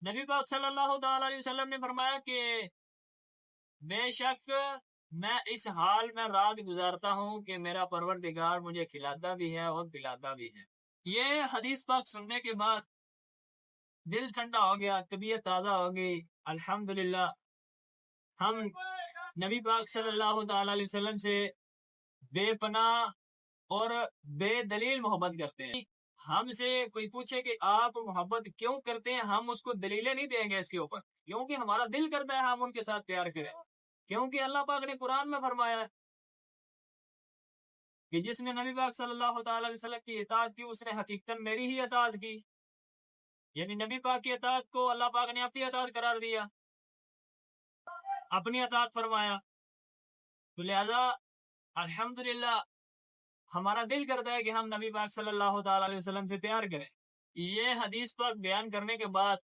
نبی پاک صلی اللہ تعالی علیہ وسلم نے فرمایا کہ بے شک میں اس حال میں رات گزارتا ہوں کہ میرا پروردگار مجھے کھلاتا بھی ہے اور پلاتا بھی ہے۔ یہ حدیث پاک سننے کے بعد دل ٹھنڈا ہو گیا، طبیعت تازہ ہو گئی۔ الحمدللہ ہم نبی پاک صلی اللہ تعالی علیہ وسلم سے بے پناہ اور بے دلیل محبت کرتے ہیں۔ ہم سے کوئی پوچھے کہ آپ محبت کیوں کرتے ہیں، ہم اس کو دلیلیں نہیں دیں گے اس کے اوپر، کیونکہ ہمارا دل کرتا ہے ہم ان کے ساتھ پیار کریں، کیونکہ اللہ پاک نے قرآن میں فرمایا ہے کہ جس نے نبی پاک صلی اللہ تعالی علیہ وسلم کی اطاعت کی اس نے حقیقتاً میری ہی اطاعت کی، یعنی نبی پاک کی اطاعت کو اللہ پاک نے اپنی اطاعت قرار دیا، اپنی اطاعت فرمایا۔ تو لہذا الحمدللہ ہمارا دل کرتا ہے کہ ہم نبی پاک صلی اللہ تعالی علیہ وسلم سے پیار کریں۔ یہ حدیث پاک بیان کرنے کے بعد